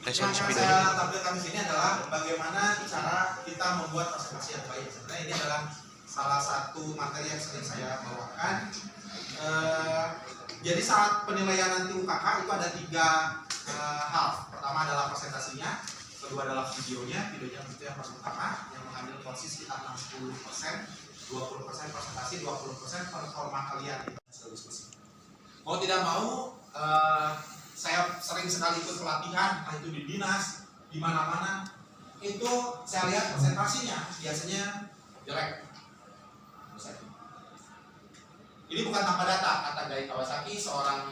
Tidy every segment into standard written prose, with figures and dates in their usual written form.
Yang saya tampilkan di sini adalah bagaimana cara kita membuat presentasi yang baik. Sebenarnya ini adalah salah satu materi yang sering saya bawakan. Jadi saat penilaian nanti UKK itu ada 3 hal. Pertama adalah presentasinya, kedua adalah videonya itu yang paling utama, yang mengambil porsi sekitar 60%, 20% presentasi, 20% performa kalian itu diskusi. Mau tidak mau, saya sering sekali ikut pelatihan, entah itu di dinas, di mana-mana, itu saya lihat presentasinya biasanya jelek. Ini bukan tanpa data, kata Gai Kawasaki, seorang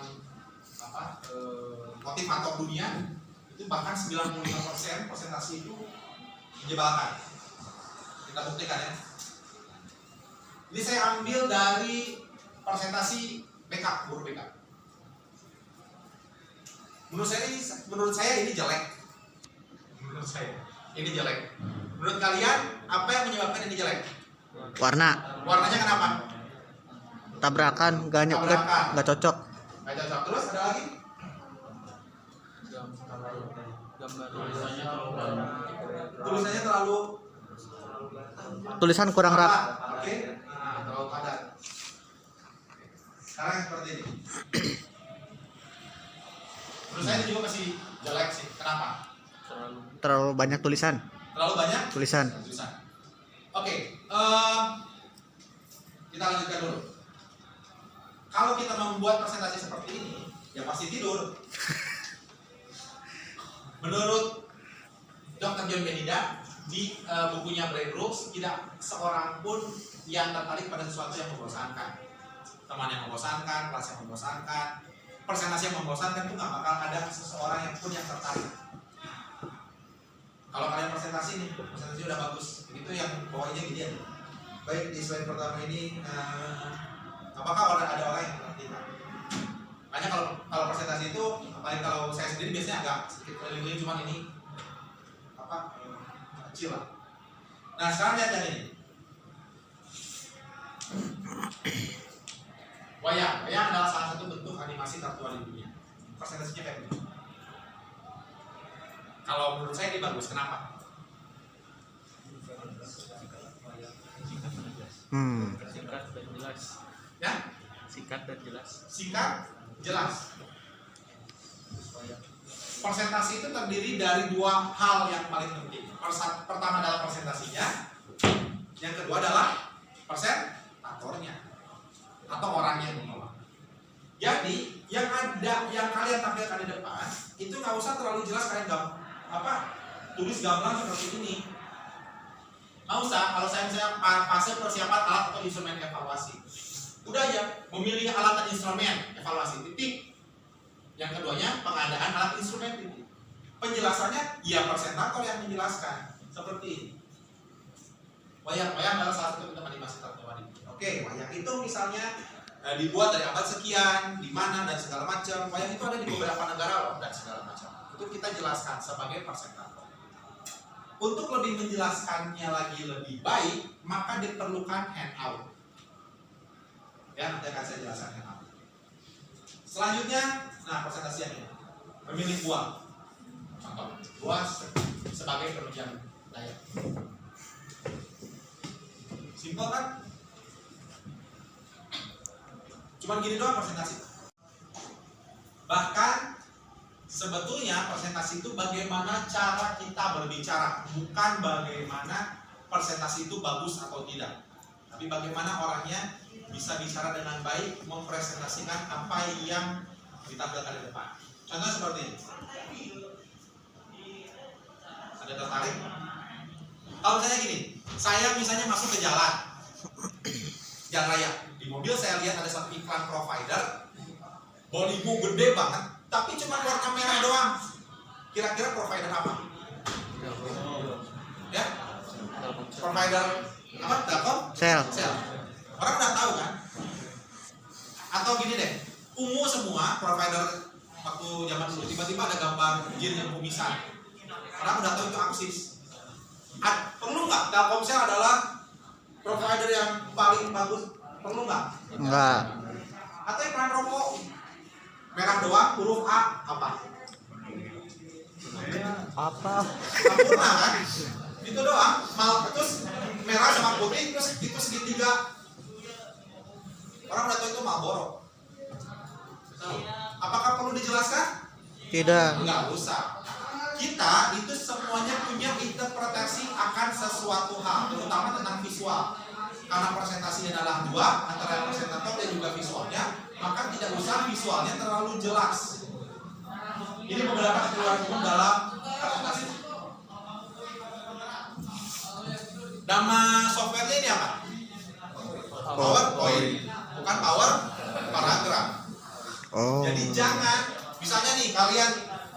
motivator dunia, itu bahkan 95% presentasi itu menyebalkan. Kita buktikan ya. Ini saya ambil dari presentasi backup, guru backup. Menurut saya ini jelek. Menurut saya ini jelek. Menurut kalian apa yang menyebabkan ini jelek? Warnanya kenapa? Tabrakan, nggak cocok. Nggak cocok. Terus ada lagi? Tulisannya terlalu. Tulisan kurang rapi. Oke. Nah, terlalu padat. Sekarang seperti ini. Menurut saya ini juga masih jelek sih. Kenapa? Terlalu banyak tulisan. Terlalu banyak tulisan. Oke. Kita lanjutkan dulu. Kalau kita membuat presentasi seperti ini, ya pasti tidur. Menurut Dr. John Benida di bukunya Brain Rules, tidak seorang pun yang tertarik pada sesuatu yang membosankan. Teman yang membosankan, kelas yang membosankan, presentasi yang membosankan, itu nggak bakal ada seseorang yang pun yang tertarik. Kalau kalian presentasi udah bagus, itu yang bawahnya gini ya. Baik, di slide pertama ini, apakah ada orang yang tertarik? Makanya kalau presentasi itu, apalagi kalau saya sendiri biasanya agak sedikit keliling-keliling, cuman ini kecil lah. Nah sekarang lihat yang ini. Wayang adalah salah satu bentuk animasi tertua di dunia. Presentasinya kayak begini. Kalau menurut saya ini bagus, kenapa? Singkat dan jelas. Ya? Singkat dan jelas. Singkat, jelas. Presentasi itu terdiri dari 2 hal yang paling penting. Pertama adalah presentasinya, yang kedua adalah presentatornya atau orang yang membawa. Jadi yang kalian tampilkan di depan itu nggak usah terlalu jelas, kalian tulis gamblang seperti ini. Nggak usah. Kalau saya fase persiapan alat atau instrumen evaluasi, udah aja memilih alat dan instrumen evaluasi, titik. Yang keduanya pengadaan alat instrumen, titik. Penjelasannya ya presentator yang menjelaskan seperti ini. Wayang adalah salah satu bentuk animasi tertua. Oke, wayang itu misalnya dibuat dari abad sekian, di mana dan segala macam. Wayang itu ada di beberapa negara loh dan segala macam. Itu kita jelaskan sebagai presentator. Untuk lebih menjelaskannya lagi lebih baik, maka diperlukan handout. Ya, nanti akan saya jelaskan handout. Selanjutnya, nah presentasi yang ini, memilih buah. Contoh, buah sebagai penunjang daya. Simpel kan? Cuman gini doang presentasi. Bahkan sebetulnya presentasi itu bagaimana cara kita berbicara, bukan bagaimana presentasi itu bagus atau tidak, tapi bagaimana orangnya bisa bicara dengan baik, mempresentasikan apa yang ditampilkan di depan. Contoh seperti ini. Ada tertarik? Kalau misalnya gini, saya misalnya masuk ke jalan raya, di mobil saya lihat ada satu iklan provider, bolimu gede banget, tapi cuma warna merah doang. Kira-kira provider apa? Ya? Provider apa? Telkom? Sel. Orang udah tahu kan? Atau gini deh, ungu semua provider waktu zaman dulu, tiba-tiba ada gambar jin yang kumisan. Orang udah tahu itu aksis. Perlu nggak Telkomsel adalah provider yang paling bagus? Perlu nggak? Enggak. Atau iklan rokok merah doang, huruf A apa? Apa? Sempurna kan? Itu doang. Terus merah sama putih, terus itu segitiga. Orang udah tahu itu Marlboro. Apakah perlu dijelaskan? Tidak. Enggak usah. Kita itu semuanya punya interpretasi akan sesuatu hal, terutama tentang visual. Karena presentasinya adalah dua, antara presentator dan juga visualnya, maka tidak usah visualnya terlalu jelas. Ini beberapa keluar umum dalam presentasi. Nama softwarenya ini apa? PowerPoint, bukan Power Paragraph. Oh. Jadi jangan, misalnya nih kalian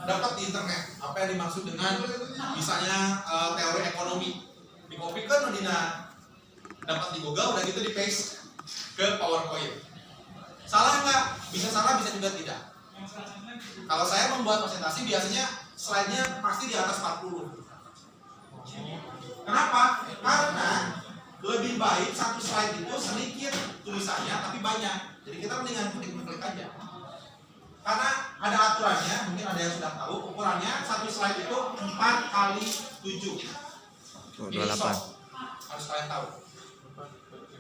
dapat di internet apa yang dimaksud dengan misalnya teori ekonomi, dikopikan Dina, dapat di Google, udah gitu di paste ke PowerPoint. Salah nggak? Bisa salah, bisa juga tidak. Kalau saya membuat presentasi biasanya slide-nya pasti di atas 40. Kenapa? Karena lebih baik satu slide itu sedikit tulisannya tapi banyak. Jadi kita mendingan klik aja. Karena ada aturannya, mungkin ada yang sudah tahu, ukurannya satu slide itu 4 kali 7. Ini 28. soft. Harus kalian tahu.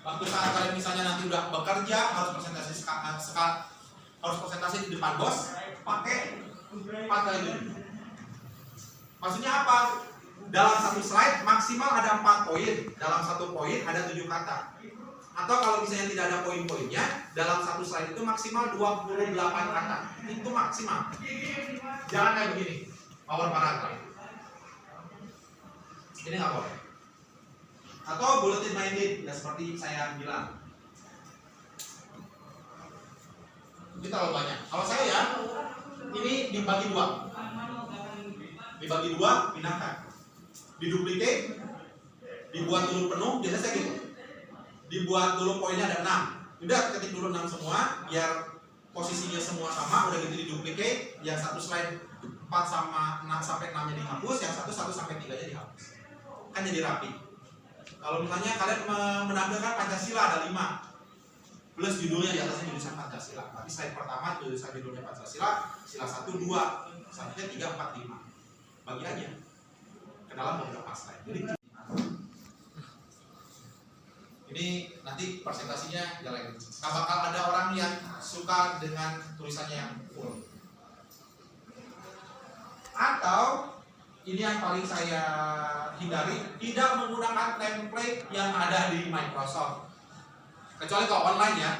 Waktu saat kalian misalnya nanti udah bekerja, harus presentasi di depan bos, pakai 4 kali 7. Maksudnya apa? Dalam satu slide maksimal ada 4 poin. Dalam satu poin ada 7 kata. Atau kalau misalnya tidak ada poin-poinnya, dalam satu slide itu maksimal 28 kata. Itu maksimal. Jangan kayak begini. Power paragraph. Ini nggak boleh. Atau bulletin minded, ya seperti saya bilang. Ini terlalu banyak. Kalau saya ya, ini dibagi dua. Dibagi dua, pindahkan. Diduplikat, dibuat dulu penuh, biasanya saya gitu. Dibuat dulu poinnya ada 6. Udah ketik dulu 6 semua, biar posisinya semua sama, udah gitu diduplikat, yang satu slide 4 sama 6 sampai 6 nya dihapus, yang satu sampai 3 nya dihapus. Kan jadi rapi. Kalau misalnya kalian menampilkan Pancasila ada 5, plus judulnya di atasnya tulisan Pancasila. Tapi slide pertama tulisan judulnya Pancasila, sila 1, 2, selanjutnya 3, 4, 5. Bagi aja ke dalam beberapa slide. Jadi ini nanti presentasinya jelek. Nah, bakal ada orang yang suka dengan tulisannya yang full. Atau ini yang paling saya hindari, tidak menggunakan template yang ada di Microsoft. Kecuali kalau online ya,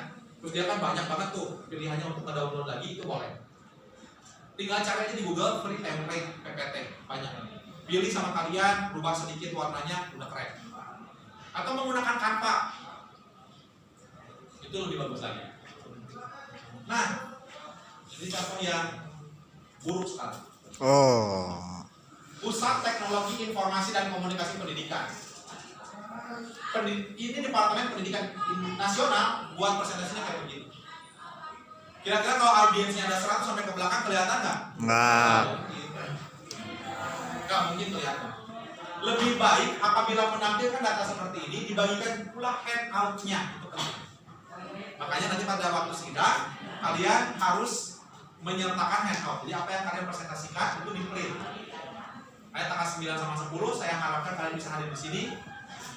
terus dia kan banyak banget tuh pilihannya untuk ngedownload lagi, itu boleh. Tinggal cari aja di Google free template PPT, banyak. Pilih sama kalian, rubah sedikit warnanya, udah keren. Atau menggunakan Canva, itu lebih bagus lagi. Nah, ini contoh yang buruk sekali. Oh. Pusat Teknologi Informasi dan Komunikasi Pendidikan. Ini Departemen Pendidikan Nasional buat presentasinya kayak begini. Kira-kira kalau audiensnya ada 100 sampai ke belakang kelihatan nggak? Nggak. Nggak mungkin kelihatan. Lebih baik apabila menampilkan data seperti ini dibagikan pula handout-nya. Makanya nanti pada waktu sidang kalian harus menyertakan handout. Jadi apa yang kalian presentasikan itu di print. Kayak tanggal 9 sama 10 saya harapkan kalian bisa hadir di sini.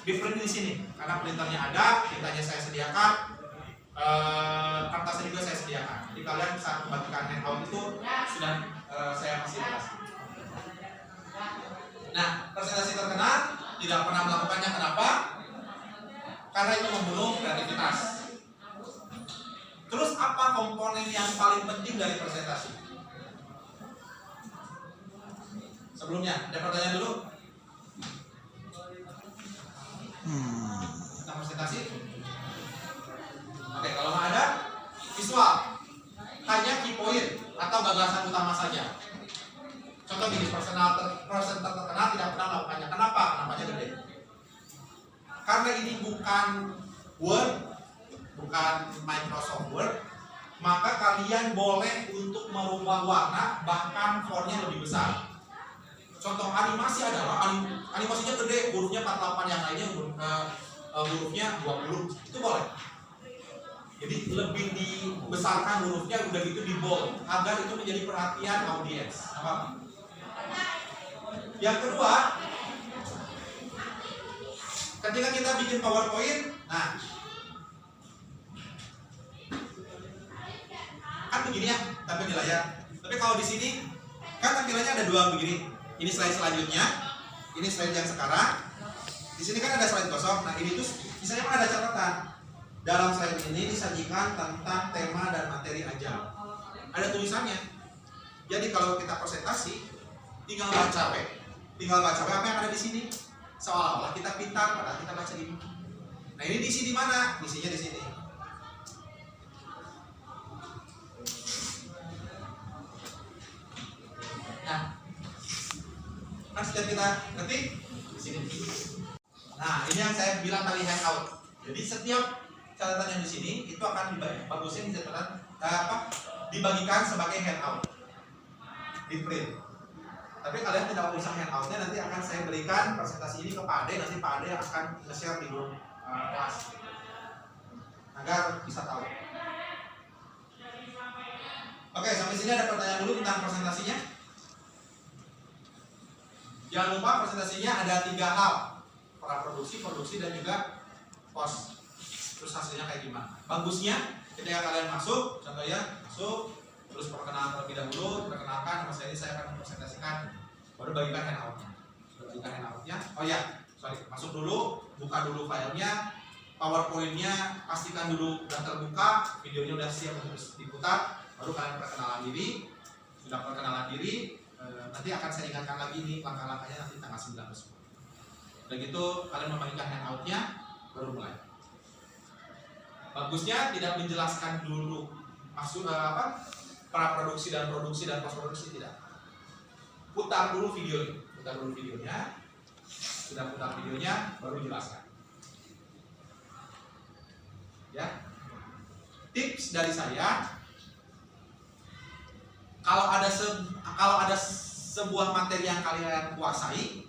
Di print di sini karena printernya ada, tintanya saya sediakan, kertasnya juga saya sediakan. Jadi kalian bisa membagikan handout itu sudah saya fasilitasi. Nah, presentasi terkenal tidak pernah melakukannya, kenapa? Karena itu membunuh kreativitas. Terus apa komponen yang paling penting dari presentasi? Sebelumnya, ada pertanyaan dulu? Tentang presentasi? Oke, kalau nggak ada, visual. Hanya key point atau gagasan utama saja. Contoh gini, presenter terkenal tidak pernah melakukannya. Kenapa? Namanya gede. Karena ini bukan Word, bukan Microsoft Word, maka kalian boleh untuk merubah warna, bahkan fontnya lebih besar. Contoh animasi adalah animasinya gede, hurufnya 48, yang lainnya hurufnya 20, itu boleh. Jadi lebih dibesarkan hurufnya, udah gitu di bold agar itu menjadi perhatian audiens. Apa? Yang kedua, ketika kita bikin PowerPoint, nah kan begini ya, tampil di layar. Tapi kalau di sini kan tampilannya ada dua begini. Ini slide selanjutnya, ini slide yang sekarang. Di sini kan ada slide kosong. Nah ini tuh misalnya ada catatan. Dalam slide ini disajikan tentang tema dan materi ajar. Ada tulisannya. Jadi kalau kita presentasi, tinggal baca apa yang ada di sini. Seolah-olah kita pintar, padahal kita baca ini. Nah ini diisi di mana? Isinya di sini. Nah, kan setiap kita ketik di sini. Nah ini yang saya bilang tadi handout. Jadi setiap catatan yang di sini itu akan bagusnya dibagikan sebagai handout di print. Tapi kalian tidak usah handoutnya, nanti akan saya berikan presentasi ini ke Pak Ade, nanti Pak Ade akan nge-share di grup kelas agar bisa tahu. Oke, sampai sini ada pertanyaan dulu tentang presentasinya. Jangan lupa presentasinya ada 3 hal: praproduksi, produksi, dan juga post. Terus hasilnya kayak gimana? Bagusnya ketika kalian masuk, contohnya masuk, terus perkenalan terlebih dahulu, perkenalkan nama saya ini, saya akan mempresentasikan, baru bagikan handoutnya. Oh ya, sorry, masuk dulu, buka dulu filenya, PowerPoint-nya pastikan dulu udah terbuka, videonya udah siap untuk diputar, baru kalian perkenalan diri. Sudah perkenalan diri, nanti akan saya ingatkan lagi ini langkah-langkahnya nanti tanggal 9 Udah gitu kalian membagikan handoutnya, baru mulai. Bagusnya tidak menjelaskan dulu maksud praproduksi dan produksi dan postproduksi, tidak. Putar dulu videonya, sudah putar videonya baru jelaskan. Ya. Tips dari saya, kalau ada sebuah materi yang kalian kuasai,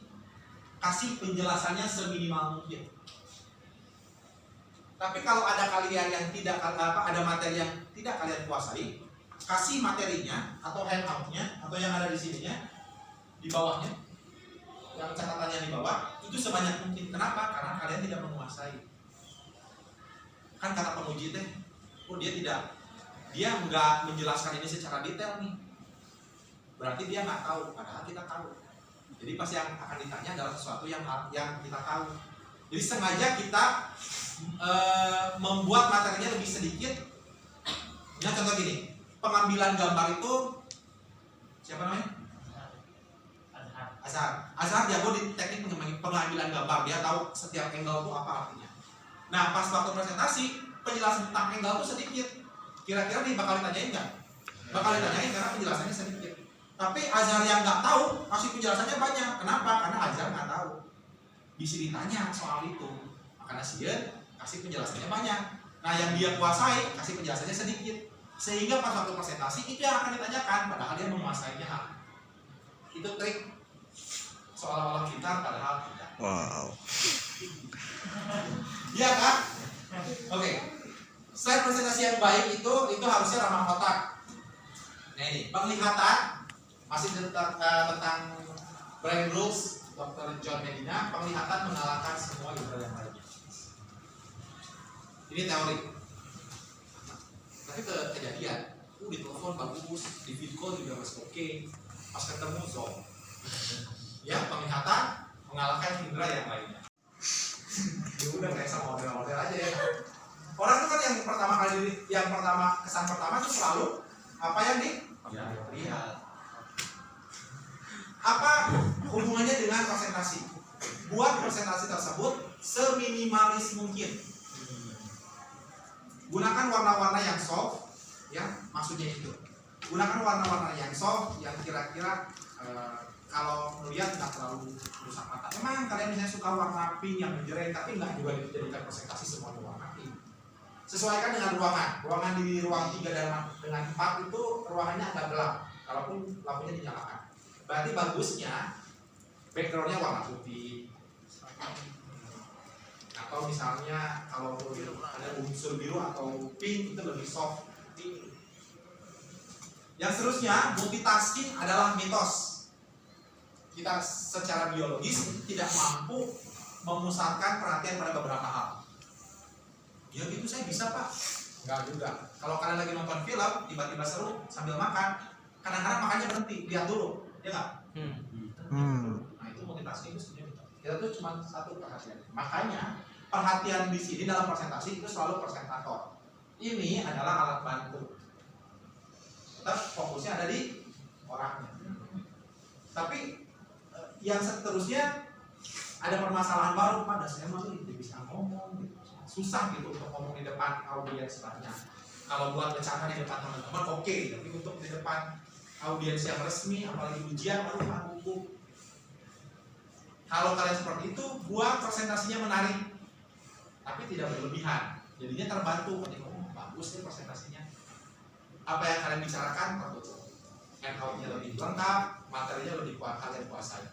kasih penjelasannya seminimal mungkin. Tapi kalau ada kalian yang ada materi yang tidak kalian kuasai, kasih materinya atau handoutnya atau yang ada di sininya, di bawahnya, yang catatannya di bawah itu sebanyak mungkin. Kenapa? Karena kalian tidak menguasai. Kan kata penguji teh, dia nggak menjelaskan ini secara detail nih. Berarti dia nggak tahu, padahal kita tahu. Jadi pasti yang akan ditanya adalah sesuatu yang kita tahu. Jadi sengaja kita membuat materinya lebih sedikit. Ya contoh gini, pengambilan gambar itu siapa namanya? Azhar jago di teknik pengambilan gambar, dia tahu setiap angle itu apa artinya. Nah pas waktu presentasi penjelasan tentang angle itu sedikit. Kira-kira bakal ditanyain nggak? Bakal ditanyain karena penjelasannya sedikit. Tapi Azhar yang nggak tahu kasih penjelasannya banyak. Kenapa? Karena Azhar nggak tahu. Bisa ditanya soal itu. Makanya dia kasih penjelasannya banyak. Nah yang dia kuasai kasih penjelasannya sedikit. Sehingga pas waktu presentasi itu yang akan ditanyakan, padahal dia menguasainya. Itu trik. Seolah-olah pintar padahal tidak. Wow. Iya kan? Oke. Slide presentasi yang baik itu harusnya ramah otak. Nah ini penglihatan masih tentang Brain Rules Dr. John Medina. Penglihatan mengalahkan semua ilmu yang lainnya. Ini teori. Tapi kejadian, di telepon bagus, di video call juga masih oke. Pas ketemu Zoom, ya penglihatan mengalahkan indera yang lainnya. Ya udah kayak sama model-model aja ya. Orang itu kan yang pertama kesan pertama itu selalu apa yang dilihat. Apa hubungannya dengan presentasi? Buat presentasi tersebut seminimalis mungkin. Gunakan warna-warna yang soft, ya maksudnya itu. Gunakan warna-warna yang soft, yang kira-kira kalau melihat tidak terlalu rusak mata. Emang kalian misalnya suka warna pink yang menjreng, tapi nggak juga dijadikan presentasi semuanya warna pink. Sesuaikan dengan ruangan di ruang 3 dengan 4 itu ruangannya agak gelap, kalaupun lampunya dinyalakan. Berarti bagusnya backgroundnya warna putih, atau misalnya kalau ada unsur biru atau pink itu lebih soft. Yang seterusnya, multitasking adalah mitos. kita secara biologis tidak mampu memusatkan perhatian pada beberapa hal. Ya gitu saya bisa pak. Enggak juga. Kalau kalian lagi nonton film, tiba-tiba seru sambil makan, kadang-kadang makannya berhenti, lihat dulu, ya nggak? Nah itu multitasking itu sebenarnya kita tuh cuma satu perhatian. Makanya perhatian di sini dalam presentasi itu selalu presentator. Ini adalah alat bantu. Tetap fokusnya ada di orangnya. Tapi yang seterusnya ada permasalahan baru pada saya mah tidak bisa ngomong gitu. Susah gitu untuk ngomong di depan audiens banyak. Kalau buat bercanda di depan teman-teman oke, tapi untuk di depan audiens yang resmi apalagi ujian baru gugup. Kalau kalian seperti itu buat presentasinya menarik tapi tidak berlebihan, jadinya terbantu ketika bagus nih presentasinya. Apa yang kalian bicarakan tertutup, handout-nya lebih lengkap, materinya lebih kuat kalian kuasai.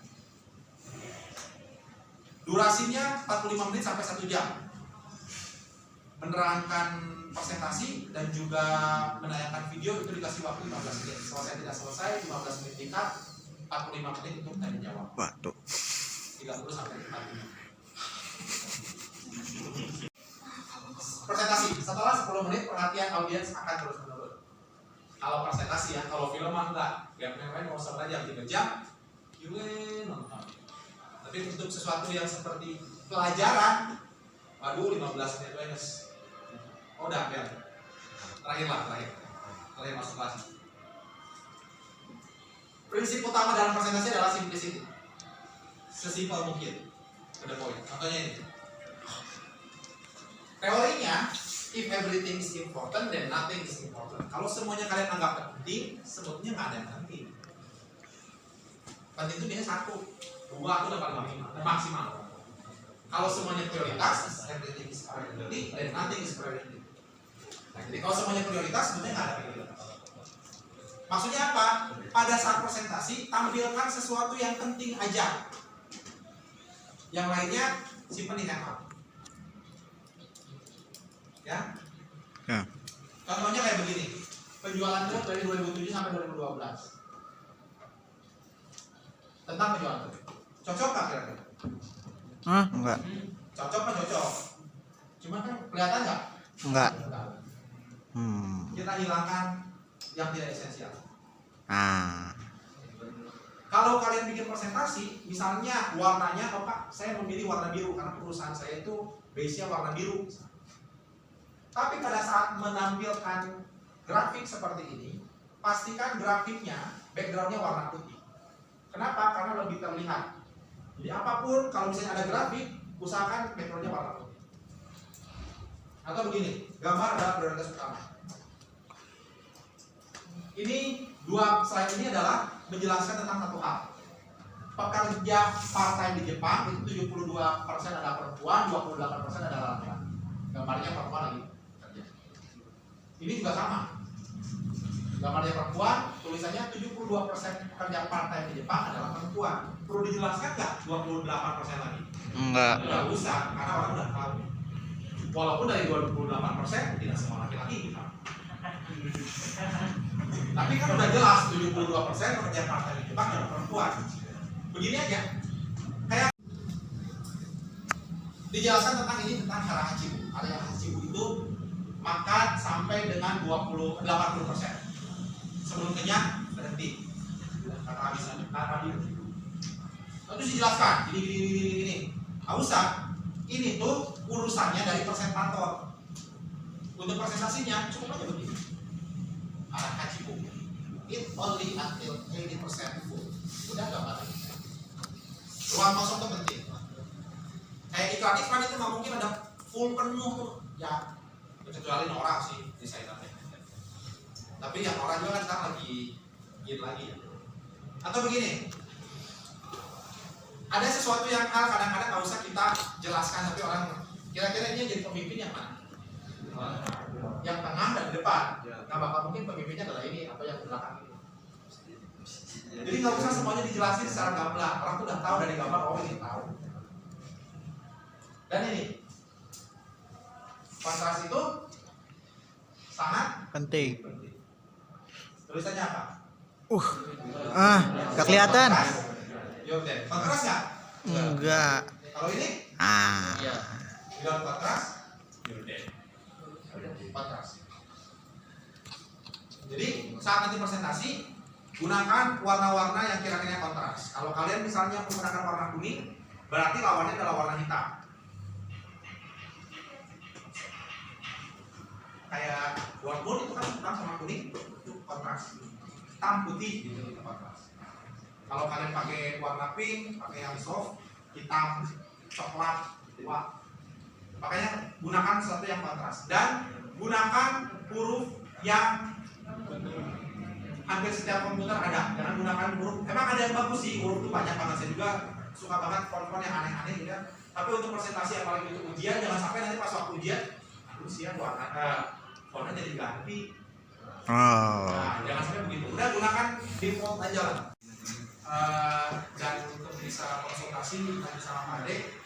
Durasinya 45 menit sampai 1 jam. Menerangkan presentasi dan juga menayangkan video itu dikasih waktu 15 menit. Selesai tidak selesai 15 menit tingkat, 45 menit untuk tanya jawab. Waduh. 30 sampai 45. Presentasi setelah 10 menit perhatian audiens akan terus menurun. Kalau presentasi ya, kalau film mah enggak. Yang lain mau usah belajar 3 jam, nonton. Tapi untuk sesuatu yang seperti pelajaran, waduh 15 menit wes. Oh udah biar. Terakhir masuk kelas. Prinsip utama dalam presentasi adalah simplicity. Sesimpel mungkin. To the point. Contohnya ini. Teorinya, if everything is important, then nothing is important. Kalau semuanya kalian anggap penting, sebetulnya nggak ada yang penting. Penting itu biasanya 1, 2 itu dapat maksimal. Kalau semuanya prioritas, everything is priority, then nothing is priority. Nah, jadi kalau semuanya prioritas, sebetulnya nggak ada prioritas. Maksudnya apa? Pada saat presentasi, tampilkan sesuatu yang penting aja. Yang lainnya simpen di handphone. Ya? Ya. Contohnya kayak begini. Penjualan truk dari 2007 sampai 2012. Tentang penjualan truk. Cocok nggak kira-kira? Enggak. Cocok kan cocok. Cuma kan kelihatan nggak? Enggak. Kita hilangkan yang tidak esensial. Ah. Kalau kalian bikin presentasi, misalnya warnanya, oh Pak, saya memilih warna biru karena perusahaan saya itu base-nya warna biru. Tapi pada saat menampilkan grafik seperti ini, pastikan grafiknya, background-nya warna putih. Kenapa? Karena lebih terlihat. Jadi apapun, kalau misalnya ada grafik, usahakan background-nya warna putih. Atau begini, gambar adalah prioritas utama. Ini dua slide ini adalah menjelaskan tentang satu hal. Pekerja part-time di Jepang itu 72% adalah perempuan, 28% adalah laki-laki. Gambarnya perempuan lagi kerja. Ini juga sama. Gambarnya perempuan, tulisannya 72% pekerja part-time di Jepang adalah perempuan. Perlu dijelaskan nggak 28% lagi? Enggak. Nggak usah, karena orang udah tahu. Walaupun dari 28% tidak semua laki-laki gitu. Tapi kan udah jelas 72% pekerja part-time di Jepang adalah perempuan. Begini aja, kayak dijelaskan tentang ini tentang hara hachibu. Hara hachibu itu makan sampai dengan 80%. Sebelum kenyang berhenti. Karena habis terus dijelaskan gini. Nggak usah. Ini tuh urusannya dari presentator. Untuk presentasinya cukup aja begini. Hara hachibu. It only until 80% full. Udah gambar lagi. Ruang kosong itu penting. Kayak iklan itu nggak mungkin ada full penuh tuh. Ya, kecuali Nora sih desainernya. Tapi yang orang juga kan sekarang lagi gini lagi ya. Atau begini, ada sesuatu yang hal kadang-kadang nggak usah kita jelaskan, tapi orang kira-kira ini jadi pemimpin yang mana? Yang tengah dan di depan. Nggak bakal mungkin pemimpinnya adalah ini atau yang di belakang ini. Jadi nggak usah semuanya dijelasin secara gamblang. Orang tuh udah tahu dari gambar, oh ini tahu. Dan ini kontras itu sangat Penting. Tulisannya apa? Gak kelihatan. Yo, Jawab deh. Kontras nggak? Enggak. Kalau ini? Ah. Iya. Without kontras? Kontras. Jadi saat nanti presentasi gunakan warna-warna yang kira-kira kontras. Kalau kalian misalnya menggunakan warna kuning, berarti lawannya adalah warna hitam. Kayak walaupun itu kan hitam sama kuning itu kontras. Hitam putih gitu itu kontras. Kalau kalian pakai warna pink, pakai yang soft, hitam, coklat, wah. Makanya gunakan sesuatu yang kontras dan gunakan huruf yang hampir setiap komputer ada. Jangan gunakan huruf. Emang ada yang bagus sih, huruf itu banyak banget. Saya juga suka banget font-font yang aneh-aneh gitu. Tapi untuk presentasi apalagi untuk ujian, jangan sampai nanti pas waktu ujian, aduh siang warna fontnya jadi ganti. Oh. Nah, jangan sampai begitu. Udah gunakan default aja lah. Dan untuk bisa konsultasi nanti sama Pak Ade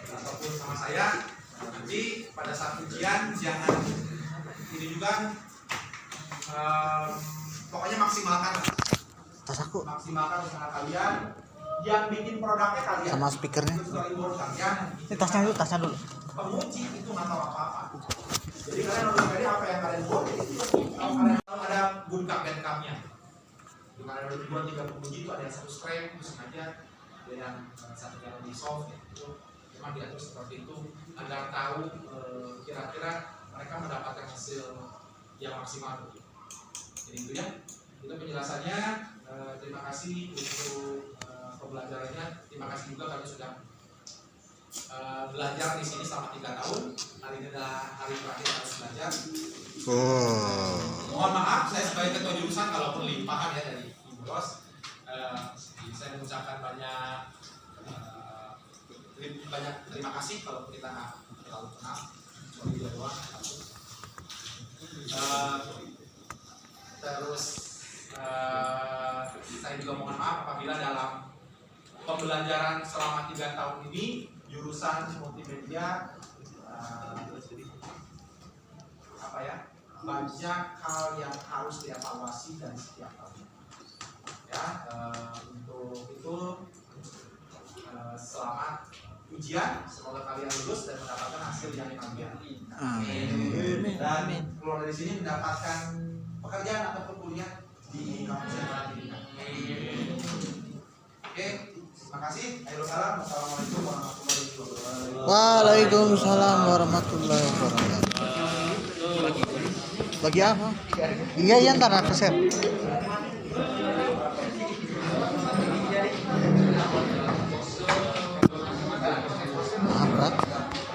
ataupun sama saya, nanti pada saat ujian jangan ini juga pokoknya maksimalkan lah. Tas aku Maksimalkan usaha kalian, yang bikin produknya kalian sama speakernya. itu storyboard kalian. Ini tasnya dulu. Penguji itu nggak tahu apa-apa. Jadi kalian harus cari apa yang kalian buat. Kalau kalian tahu ada good cup bad cupnya. Di mana ada 2-3 penguji itu ada yang satu strength, itu sengaja ada yang satunya lebih soft gitu. Memang diatur seperti itu agar tahu kira-kira mereka mendapatkan hasil yang maksimal. Jadi itu ya, itu penjelasannya. Terima kasih untuk pembelajarannya. Terima kasih juga kami sudah belajar di sini selama 3 tahun. Hari ini adalah hari terakhir harus belajar. Oh. Mohon maaf, saya sebagai ketua jurusan kalau perlimpahan ya dari Ibu Ros. Saya mengucapkan banyak terima kasih kalau kita nggak terlalu kenal, cuma dia doang. Terus saya juga mohon maaf apabila dalam pembelajaran selama 3 tahun ini jurusan multimedia banyak hal yang harus dievaluasi dari setiap tahun. Ya, untuk itu selamat ujian, semoga kalian lulus dan mendapatkan hasil yang impian. Amin. Dan keluar dari sini mendapatkan pekerjaan ataupun kuliah di kampus yang kalian pilihkan. Oke, terima kasih. Assalamualaikum warahmatullahi wabarakatuh. Waalaikumsalam warahmatullahi wabarakatuh. Bagi apa? Iya, ntar aku share.